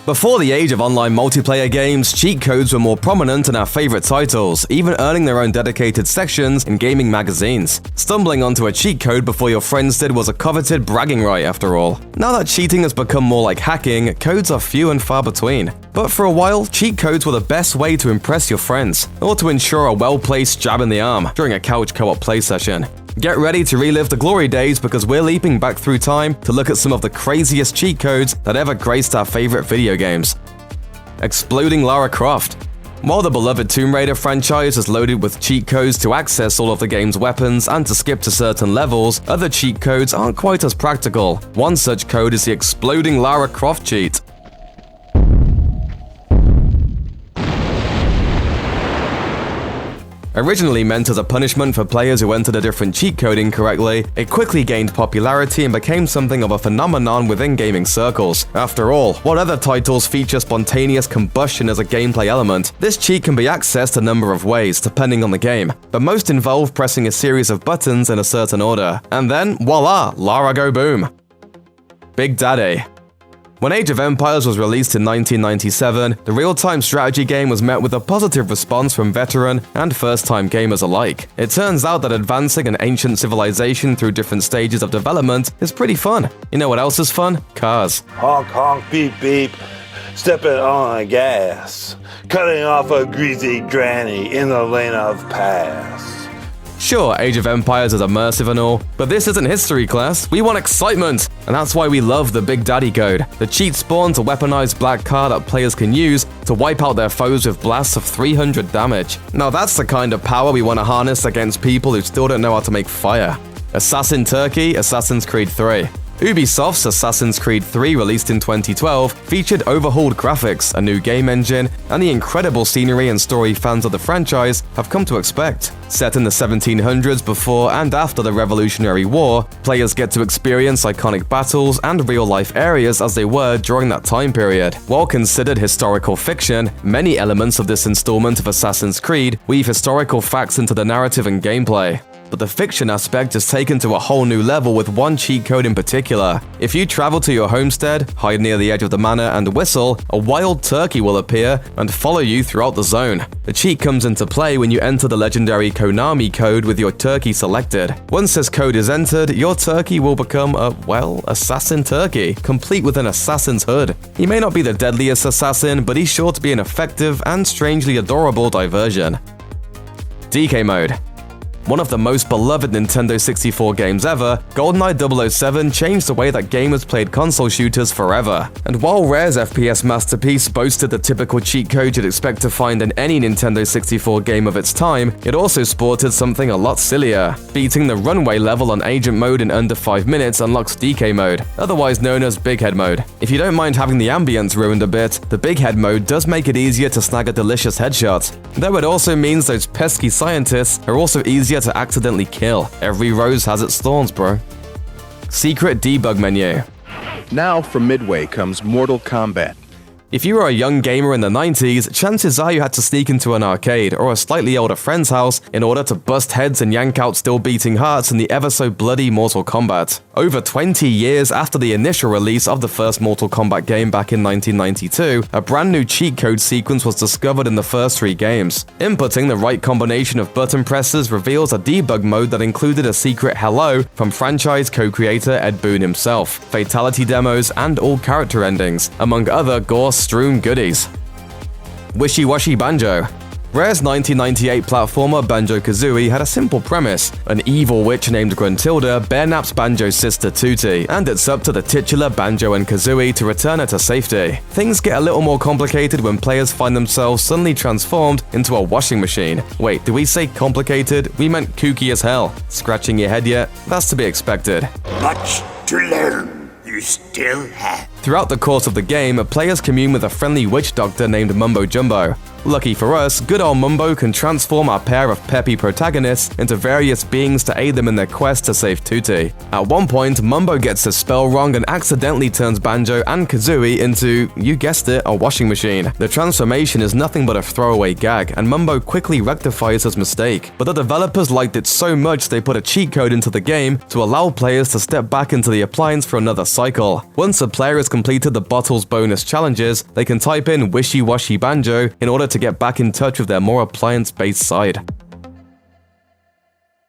Before the age of online multiplayer games, cheat codes were more prominent in our favorite titles, even earning their own dedicated sections in gaming magazines. Stumbling onto a cheat code before your friends did was a coveted bragging right after all. Now that cheating has become more like hacking, codes are few and far between. But for a while, cheat codes were the best way to impress your friends, or to ensure a well-placed jab in the arm during a couch co-op play session. Get ready to relive the glory days because we're leaping back through time to look at some of the craziest cheat codes that ever graced our favorite video games. Exploding Lara Croft. While the beloved Tomb Raider franchise is loaded with cheat codes to access all of the game's weapons and to skip to certain levels, other cheat codes aren't quite as practical. One such code is the Exploding Lara Croft cheat. Originally meant as a punishment for players who entered a different cheat code incorrectly, it quickly gained popularity and became something of a phenomenon within gaming circles. After all, what other titles feature spontaneous combustion as a gameplay element? This cheat can be accessed a number of ways, depending on the game, but most involve pressing a series of buttons in a certain order. And then, voila, Lara go boom! BIGDADDY. When Age of Empires was released in 1997, the real-time strategy game was met with a positive response from veteran and first-time gamers alike. It turns out that advancing an ancient civilization through different stages of development is pretty fun. You know what else is fun? Cars. Honk honk beep beep, stepping on the gas, cutting off a greasy granny in the lane of pass. Sure, Age of Empires is immersive and all, but this isn't history class, we want excitement! And that's why we love the BIGDADDY code. The cheat spawns a weaponized black car that players can use to wipe out their foes with blasts of 300 damage. Now that's the kind of power we want to harness against people who still don't know how to make fire. Assassin Turkey, Assassin's Creed 3. Ubisoft's Assassin's Creed 3, released in 2012, featured overhauled graphics, a new game engine, and the incredible scenery and story fans of the franchise have come to expect. Set in the 1700s before and after the Revolutionary War, players get to experience iconic battles and real-life areas as they were during that time period. While considered historical fiction, many elements of this installment of Assassin's Creed weave historical facts into the narrative and gameplay. But the fiction aspect is taken to a whole new level with one cheat code in particular. If you travel to your homestead, hide near the edge of the manor, and whistle, a wild turkey will appear and follow you throughout the zone. The cheat comes into play when you enter the legendary Konami code with your turkey selected. Once this code is entered, your turkey will become a, well, assassin turkey, complete with an assassin's hood. He may not be the deadliest assassin, but he's sure to be an effective and strangely adorable diversion. DK mode. One of the most beloved Nintendo 64 games ever, GoldenEye 007 changed the way that gamers played console shooters forever. And while Rare's FPS masterpiece boasted the typical cheat code you'd expect to find in any Nintendo 64 game of its time, it also sported something a lot sillier. Beating the runway level on Agent mode in under 5 minutes unlocks DK mode, otherwise known as Big Head mode. If you don't mind having the ambience ruined a bit, the Big Head mode does make it easier to snag a delicious headshot. Though it also means those pesky scientists are also easier to accidentally kill. Every rose has its thorns, bro. Secret debug menu. Now from Midway comes Mortal Kombat. If you were a young gamer in the 90s, chances are you had to sneak into an arcade or a slightly older friend's house in order to bust heads and yank out still beating hearts in the ever so bloody Mortal Kombat. Over 20 years after the initial release of the first Mortal Kombat game back in 1992, a brand new cheat code sequence was discovered in the first 3 games. Inputting the right combination of button presses reveals a debug mode that included a secret hello from franchise co-creator Ed Boon himself, fatality demos, and all character endings, among other gore-strewn goodies. Wishy Banjo. Rare's 1998 platformer Banjo-Kazooie had a simple premise. An evil witch named Gruntilda bear-naps Banjo's sister Tooty, and it's up to the titular Banjo and Kazooie to return her to safety. Things get a little more complicated when players find themselves suddenly transformed into a washing machine. Wait, did we say complicated? We meant kooky as hell. Scratching your head yet? That's to be expected. Much to learn. You still have. Throughout the course of the game, players commune with a friendly witch doctor named Mumbo Jumbo. Lucky for us, good old Mumbo can transform our pair of peppy protagonists into various beings to aid them in their quest to save Tutti. At one point, Mumbo gets his spell wrong and accidentally turns Banjo and Kazooie into, you guessed it, a washing machine. The transformation is nothing but a throwaway gag, and Mumbo quickly rectifies his mistake. But the developers liked it so much they put a cheat code into the game to allow players to step back into the appliance for another cycle. Once a player has completed the bottle's bonus challenges, they can type in Wishy Washy Banjo in order to get back in touch with their more appliance-based side.